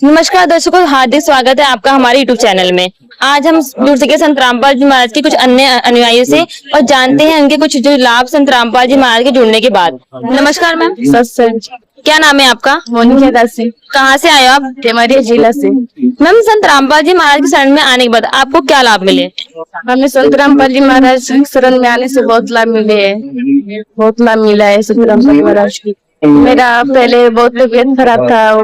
नमस्कार दर्शकों, हार्दिक स्वागत है आपका हमारे YouTube चैनल में। आज हम जुड़ सके संत रामपाल जी महाराज के कुछ अन्य अनुयायियों से और जानते हैं उनके कुछ जो लाभ संत रामपाल जी महाराज के जुड़ने के बाद। नमस्कार मैम। सत्संग। क्या नाम है आपका? मोनिका दास से। कहाँ से आए हो आप? केवड़िया जिला से। मैम, संत रामपाल जी महाराज के शरण में आने के बाद आपको क्या लाभ मिले? हमें संत रामपाल जी महाराज शरण में आने से बहुत लाभ मिले हैं, बहुत लाभ मिला है संत रामपाल जी महाराज की। मेरा पहले बहुत तबीयत खराब था,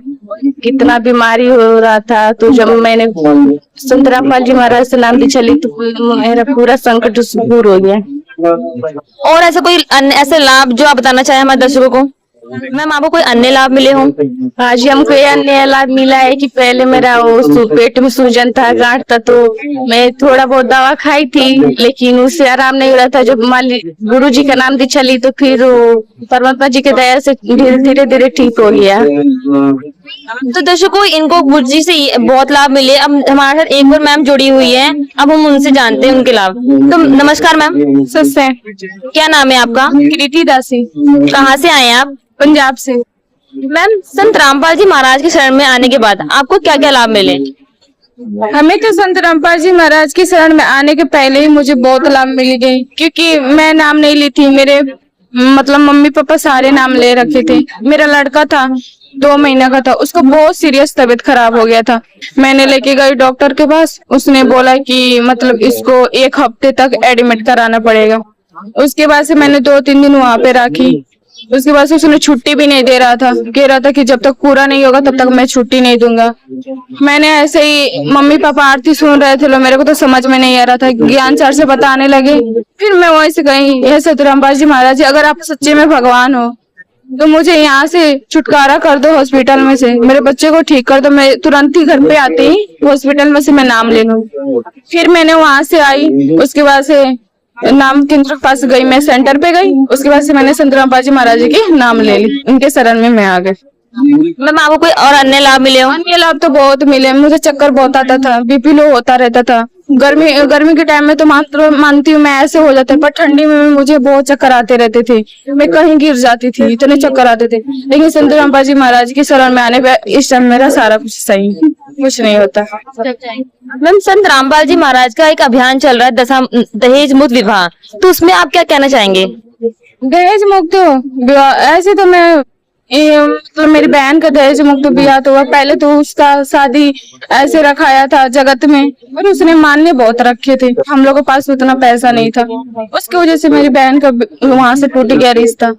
कितना बीमारी हो रहा था, तो जब मैंने संत रामपाल जी महाराज से नाम दीक्षा ली तो मेरा पूरा संकट दूर हो गया। और ऐसा कोई अन्य ऐसे लाभ जो आप बताना चाहे हमारे दर्शकों को? मैम, आपको कोई अन्य लाभ मिले हों? आज हमको यह अन्य लाभ मिला है कि पहले मेरा वो पेट में सूजन था, गांठ था, तो मैं थोड़ा बहुत दवा खाई थी, लेकिन उससे आराम नहीं हो रहा था। जब गुरु जी का नाम दीक्षा ली तो फिर वो परमात्मा जी के दया से धीरे धीरे ठीक हो गया। तो दर्शकों, इनको गुरु जी से बहुत लाभ मिले। अब हमारे साथ एक और मैम जुड़ी हुई है, अब हम उनसे जानते हैं उनके लाभ। तो नमस्कार मैम। सत्संग। क्या नाम है आपका? कृति दासी। कहाँ से आए हैं आप? पंजाब से। मैम, संत रामपाल जी महाराज के शरण में आने के बाद आपको क्या क्या लाभ मिले? हमें तो संत रामपाल जी महाराज की शरण में आने के पहले ही मुझे बहुत लाभ मिल गए, क्योंकि मैं नाम नहीं ली थी। मेरे मतलब मम्मी पापा सारे नाम ले रखे थे। मेरा लड़का था 2 महीना का था, उसको बहुत सीरियस तबीयत खराब हो गया था। मैंने लेके गई डॉक्टर के पास, उसने बोला कि मतलब इसको 1 हफ्ते तक एडमिट कराना पड़ेगा। उसके बाद से मैंने 2-3 दिन वहां पे रखी। उसके बाद से उसने छुट्टी भी नहीं दे रहा था, कह रहा था कि जब तक पूरा नहीं होगा तब तक मैं छुट्टी नहीं दूंगा। मैंने ऐसे ही मम्मी पापा आरती सुन रहे थे, मेरे को तो समझ में नहीं आ रहा था, ज्ञान चार से बताने लगे। फिर मैं वहीं से गई, यह संत रामपाल जी महाराज जी, अगर आप सच्चे में भगवान हो तो मुझे यहाँ से छुटकारा कर दो, हॉस्पिटल में से मेरे बच्चे को ठीक कर दो। मैं तुरंत ही घर पे आते ही हॉस्पिटल में से मैं नाम ले लूं। फिर मैंने वहां से आई, उसके बाद से नाम केंद्र के पास गई, मैं सेंटर पे गई। उसके बाद से मैंने संत रामपाल जी महाराज जी के नाम ले ली, उनके शरण में मैं आ गई। मैम, आपको कोई और अन्य लाभ मिले हो? अन्य लाभ तो बहुत मिले। मुझे चक्कर बहुत आता था, बीपी लो होता रहता था। गर्मी के टाइम में तो मानती हूँ मैं ऐसे हो जाते, पर ठंडी में मुझे बहुत चक्कर आते रहते थे। मैं कहीं गिर जाती थी, इतने चक्कर आते थे। लेकिन संत रामपाल जी महाराज की शरण में आने पे इस टाइम मेरा सारा कुछ सही, कुछ नहीं होता। मैम, संत रामपाल जी महाराज का एक अभियान चल रहा है दहेज मुक्त विवाह, तो उसमें आप क्या कहना चाहेंगे? दहेज मुक्त ऐसे तो मैं तो मेरी बहन का दहेज मुक्त ब्याह तो हुआ। पहले तो उसका शादी ऐसे रखाया था जगत में, पर उसने मान्य बहुत रखे थे। हम लोगों के पास उतना पैसा नहीं था, उसकी वजह से मेरी बहन का वहां से टूट गया रिश्ता।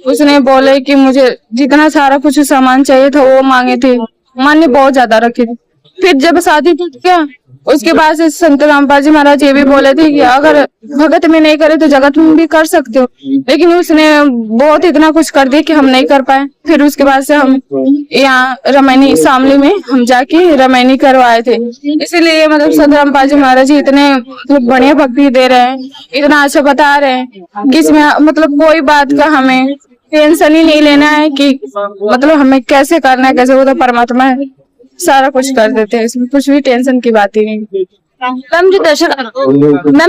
उसने बोले कि मुझे जितना सारा कुछ सामान चाहिए था वो मांगे थे, मान्य बहुत ज्यादा रखे थे। फिर जब शादी टूट गया, उसके बाद से संत रामपाल जी महाराज ये भी बोले थे कि अगर भगत में नहीं करे तो जगत में भी कर सकते हो। लेकिन उसने बहुत इतना कुछ कर दिया कि हम नहीं कर पाए। फिर उसके बाद से हम यहाँ रमैनी शामली में हम जाके रमैनी करवाए थे। इसीलिए मतलब संत रामपाल जी महाराज जी इतने बढ़िया भक्ति दे रहे हैं, इतना अच्छा बता रहे हैं कि इसमें मतलब कोई बात का हमें टेंशन ही नहीं लेना है कि मतलब हमें कैसे करना है, कैसे। वो तो परमात्मा है, सारा कुछ कर देते हैं, इसमें कुछ भी टेंशन की बात ही नहीं। मैम,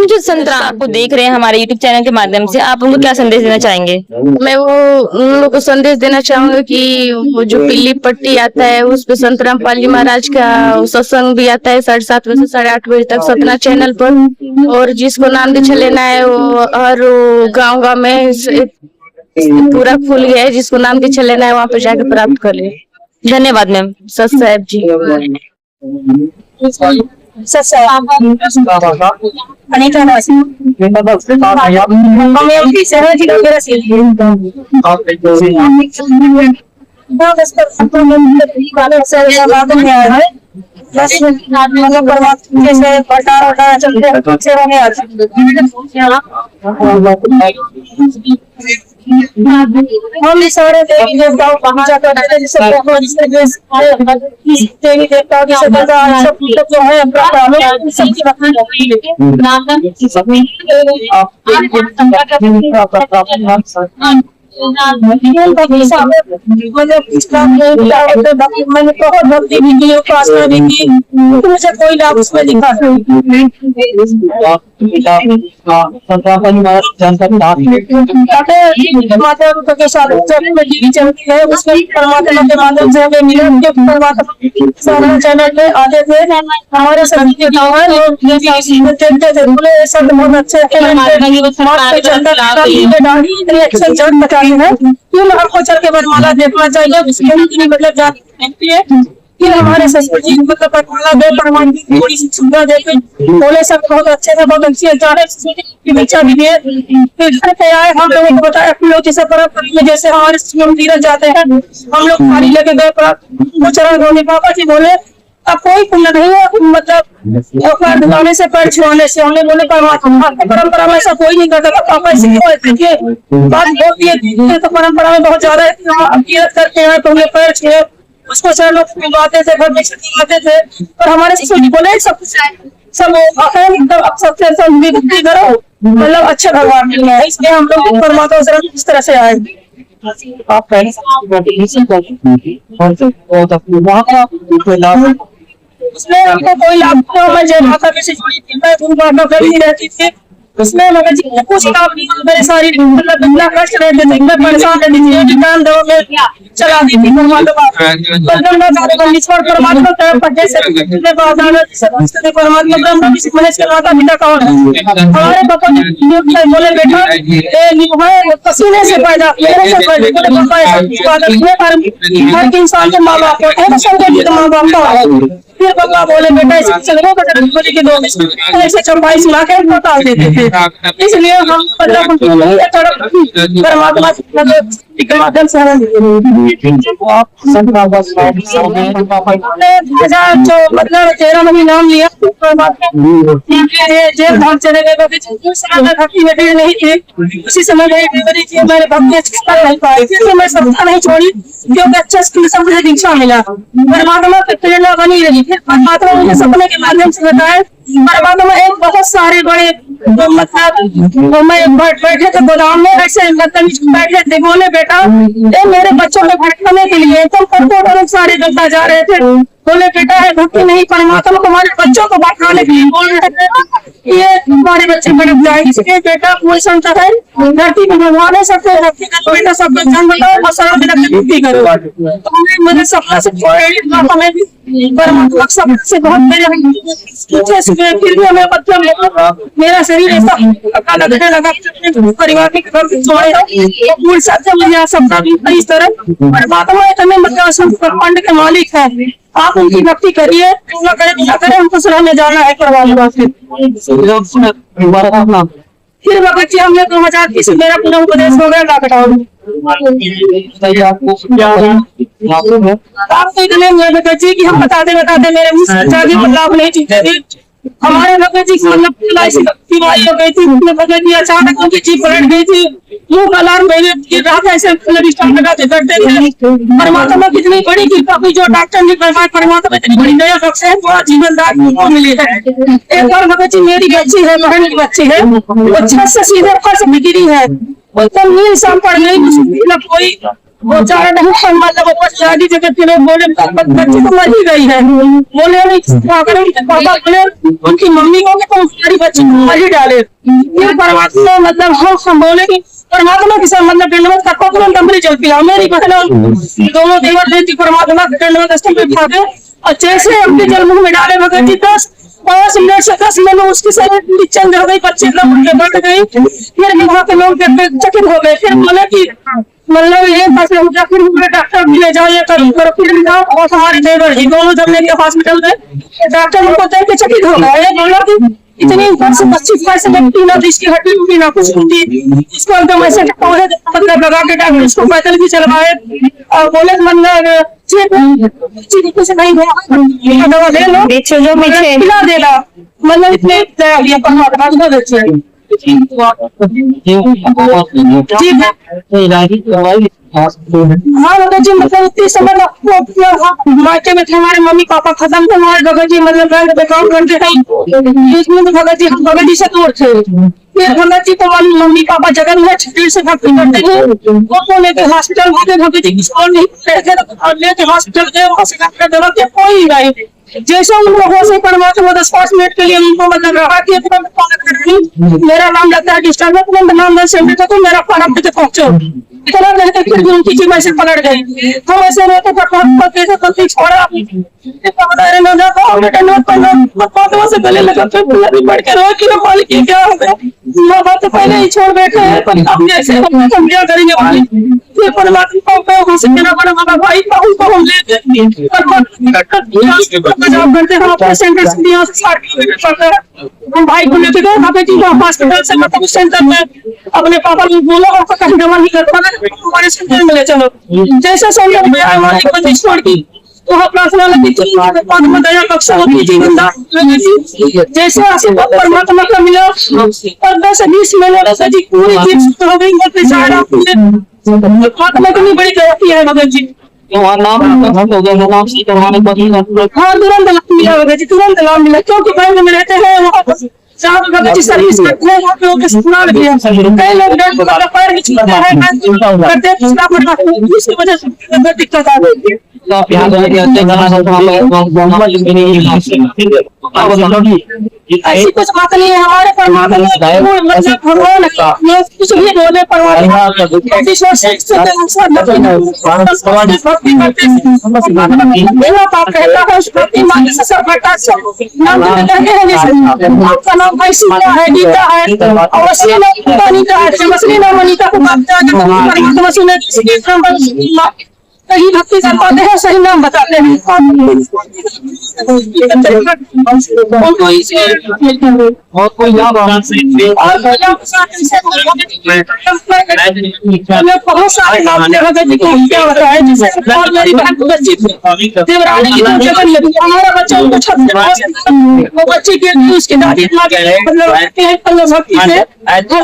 जो संत आपको देख रहे हैं हमारे YouTube चैनल के माध्यम से, आप उनको क्या संदेश देना चाहेंगे? मैं उन लोगों को संदेश देना चाहूंगा कि वो जो पीली पट्टी आता है उस पे संत रामपाल जी महाराज का सत्संग भी आता है 7:30 बजे से 8:30 बजे तक सतना चैनल पर। और जिसको नाम दीक्षा लेना है वो हर गाँव में पूरा खुल गया है, जिसको नाम दीक्षा लेना है वहाँ पे जाके प्राप्त कर ले। धन्यवाद मैम। सत साहब जी। हम सारे देवी देवताओं वहाँ जाकर देवी देवताओं की सब जो है मैंने बहुत भक्ति भी की, उपासना भी की, मुझे कोई लाभ उसमें दिखा। संतरामपाल जी महाराज जानकारी माता के साथ जब टीवी चलती है उसमें परमात्मा के माध्यम से हमें मिले उनके परमात्मा सारा चैनल में आते थे हमारे सभी के गाँव है लोग देखते थे बोले ऐसा बहुत अच्छे इतनी अच्छे जड़ बताई है क्यों हमको चल के वरमाला देखना चाहिए उसके मतलब जानती है फिर हमारे ससुर जी मतलब वरमाला दे परमान की थोड़ी सी सुविधा देते बोले सब बहुत अच्छे थे बहुत अच्छी की बच्चा भी दिए फिर घर पे आए हम लोगों को बताया हम लोग जैसे परम में जैसे हमारे मंदिर जाते हैं हम लोग थाली लेके गए चरण धोने पापा जी बोले अब कोई पुण्य नहीं है मतलब दुकाने से पैर छुआने से हमने बोले परंपरा में ऐसा कोई नहीं करता पापा देखिए बात बोलती है तो परंपरा में बहुत ज्यादा किरत करते हैं तो हमने पैर छुए उसको सर लोग मिलवाते थे घर में आते थे और हमारे ससुर जी बोले सब सबसे विभक्ति करो मतलब अच्छे भगवान मिल गए इसलिए हम लोग परमात्मा से इस तरह से आए आप पहले उसमें हमको कोई लाभ नहीं जय माता से जुड़ी थी मैं गुरु बाबा करती रहती थी उसमें मगर जी कुछ लाभ नहीं मेरे सारी मतलब इतना कष्ट रहते थे मैं परेशान रहती थी काम दो में चला दी थी परमात्मा पढ़ने से परमात्मा ब्रह्म महेश के माता पिता का हमारे पापा बोले बेटा पसीने से पैदा हर इंसान के माँ बाप को माँ बाप का फिर बाबा बोले बेटा ऐसे चलो के दो ऐसे चंपाई सुना के बता देते थे इसलिए हम परमात्मा के माध्यम से जो मतलब 13 महीने नाम लिया जेल भाग चले गए नहीं थी उसी समय मेरे भक्ति नहीं पाई फिर मैं संस्था नहीं छोड़ी क्योंकि अच्छा स्कूल से मुझे दीक्षा मिला परमात्मा की प्रेरणा बनी रही फिर परमात्मा मुझे सपने के माध्यम से बताया परमात्मा एक बहुत सारे बड़े मतलब मैं बैठे थे गोदाम में ऐसे मतलब बैठे थे बोले बेटा मेरे बच्चों को भटकाने के लिए तो सारे जनता जा रहे थे बोले बेटा है भक्ति नहीं परमात्मा हमारे बच्चों को भटकाने के लिए बोल रहे थे ये हमारे बच्चे भटक जाए इसलिए बेटा कोई संता है धरती में भगवान है सबसे भक्ति करो बेटा सबको जन्म बताओ और सारा दिन अपनी भक्ति करो तो मेरे सपना से हमें भी परमात्मा सबसे बहुत मेरे फिर भी हमें मतलब मेरा शरीर ऐसा लगने लगा परिवार के छोड़े साथ मुझे सपना भी इस तरह परमात्मा इतने मतलब ब्रह्मांड के मालिक है आप उनकी भक्ति करिए ना करें उनको सलाह में जाना है परमात्मा से फिर भगत जी हमने 2020 में मेरा पूरा उपदेश हो गया लॉकडाउन आपको इतने भगत जी की हम बताते मेरे मुँह लाभ नहीं चुके थे हमारे भगत जी बीमारी हो गई थी भगत जी अचानक उनकी जीप पलट गई थी मुंह का अलार्म ऐसे लगाते करते थे परमात्मा कितनी बड़ी कृपा हुई जो डॉक्टर ने करवाया परमात्मा इतनी बड़ी दया बख्शे पूरा जीवनदान मिली है एक बार भगत जी मेरी बच्ची है बहन की बच्ची है वो छत से सीधे फर्श में गिरी है तो नील शाम पड़ गई कोई वो चार नहीं मतलब शादी जगह के लोग बोले बच्ची तो मर ही गई है बोले पापा बोले उनकी मम्मी को तो हमारी बच्ची को मर ही डाले फिर परमात्मा मतलब हम बोले की परमात्मा के साथ मतलब दंडवत का तुरंत डबरी चल पिया मेरी बहन दोनों देवर देती परमात्मा के दंडवत स्थल पे भागे और जैसे अपने जन्म में डाले भगत जी 5 मिनट से 10 मिनट में उसकी शरीर चंद हो गई 25 मिनट बढ़ गई फिर वहाँ के लोग चकित हो गए फिर बोले की मतलब ये फिर डॉक्टर ले जाओ ये करो फिर जाओ और हमारे देवर जी दोनों जब मेरे हॉस्पिटल गए डॉक्टर उनको देख के चकित हो गए बोला की इतनी ऊपर से 25 से लगती ना इसकी हड्डी उठी ना कुछ होती इसको एकदम ऐसे मतलब लगा के डॉक्टर इसको पैदल भी चलवाए और बोले मतलब कुछ नहीं हुआ दवा ले लो खिला देना मतलब इतने परमात्मा हाँ भगत जी मतलब उतनी समय मायके में थे हमारे मम्मी पापा खत्म थे हमारे भगत जी मतलब बैंक पे काम करते थे इसमें तो भगत जी हम भगत जी से दूर थे फिर भगत जी को मम्मी पापा जगह में छुट्टी से भक्ति करते थे वो लेके हॉस्पिटल भागे भगत जी किसी और नहीं लेके हॉस्पिटल गए वहां से डॉक्टर दवा के कोई नहीं जैसे उन लोगों से परमात्मा 10-5 मिनट के लिए उनको मतलब रहा कि तुरंत पालन कर रही, मेरा नाम लगता है डिस्टर्ब, तुरंत नाम दे सेंटर तो मेरा फॉर्म पे पहुंचो, इतना कहते फिर भी उनकी जीवन से पलट गई। हम ऐसे रहते परमात्मा कैसे पति छोड़ा बता रहे ना तो बेटा नोट करना परमात्मा से गले लगा तो भी बढ़ के रो कि मालिक ये क्या हो गया, माँ बाप तो पहले ही छोड़ बैठे हैं पर अब ऐसे हम क्या करेंगे मालिक, फिर परमात्मा को वहां से मेरा बड़ा बड़ा भाई था उनको हम लेते परमात्मा जॉब करते हैं, हम अपने सेंटर से यहाँ से 60 किलोमीटर पड़ता है, हम भाई को लेते गए वहाँ जी हॉस्पिटल से मतलब उस सेंटर में अपने पापा ने बोला आपका कहीं दवा नहीं कर पा रहे हमारे सेंटर में ले चलो, जैसे सेंटर में आए मालिक बंदी छोड़ दी तो वहाँ प्रार्थना लगी परमात्मा दया बख्शा होती जीवन दान, जैसे आशीर्वाद परमात्मा का मिला और 10-20 महीने से जी पूरी चीज हो गई परमात्मा की बड़ी दया की है भगत जी। नाम हो गया नाम से करवाने को हाँ तुरंत लाभ मिला भगत जी, तुरंत लाभ मिला क्योंकि बैंक में रहते हैं वहाँ पर जहाँ भगत जी सर्विस करते हैं वहाँ पे होकर सुना लगे कई लोग डर का पैर भी छूटता है करते दूसरा पड़ता है इसकी वजह से दिक्कत आ गई है। आप यहाँ ऐसी कुछ बात नहीं है हमारे परमात्मा मतलब भगवान कुछ भी बोले परमात्मा पाप कहता है उस भक्ति मांगे से सब घटा आपका नाम भाई सीता है गीता है और असली नाम अनीता है, असली नाम अनीता को परमात्मा सुने सही भक्ति कर पाते हैं सही नाम बताते हैं और कोई बहुत सारे नाम क्या बताया जैसे मेरी बहन को बच्ची देवरानी की जगह लगी हमारा बच्चा उनको वो बच्चे के उसकी दादी मतलब भक्ति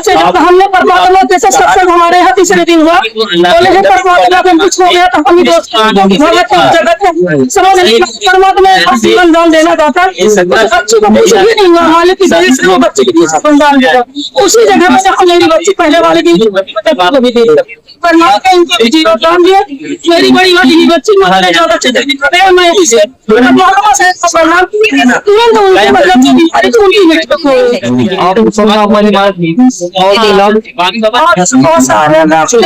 से जब हमने परमात्मा जैसे सत्संग हमारे यहाँ तीसरे दिन हुआ बोले परमात्मा को कुछ हो गया तो हम दोस्त जगत है समझ परमात्मा जीवन दान देना चाहता बच्चे को कुछ भी नहीं हुआ मालिक की दया से वो बच्चे के लिए दान दिया उसी जगह पे हम मेरी बच्ची पहले वाले की को भी दे दिया परमात्मा इनको जीवन दान दिया, मेरी बड़ी वाली बच्ची मुझे ज्यादा चाहिए मैं इसे परमात्मा से प्रणाम तुरंत उनके मतलब जो बीमारी थी उनकी मृत्यु हो आप सुना हमारी बात बहुत सारे मैं आपसे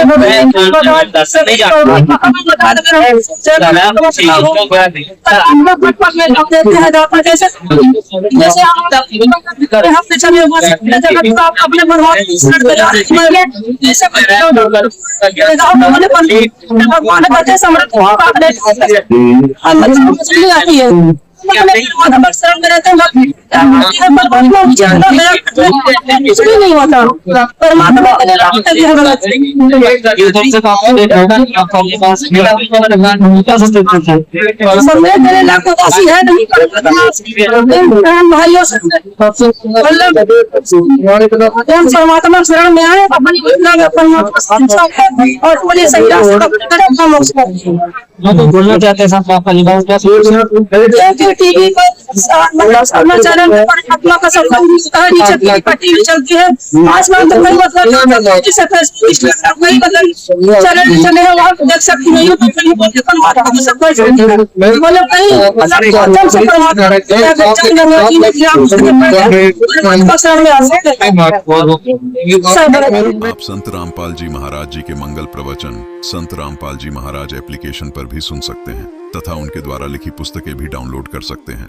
जैसे हफ्ते चले अपने भगवान करते समर्थ आती है नहीं होता परमात्मा भाइयों परमात्मा शरण में आए और बोले सही बोलना चाहते हैं टीवी पर समाचार परमात्मा का संबंध पट्टी भी चलती है आसमान तो कोई मतलब वही मतलब चैनल चले हैं वहाँ देख सकती नहीं तो कहीं बोलते परमात्मा को सब बोले कहीं आप संत रामपाल जी महाराज जी के मंगल प्रवचन संत रामपाल जी महाराज एप्लीकेशन पर भी सुन सकते हैं तथा उनके द्वारा लिखी पुस्तकें भी डाउनलोड कर सकते हैं।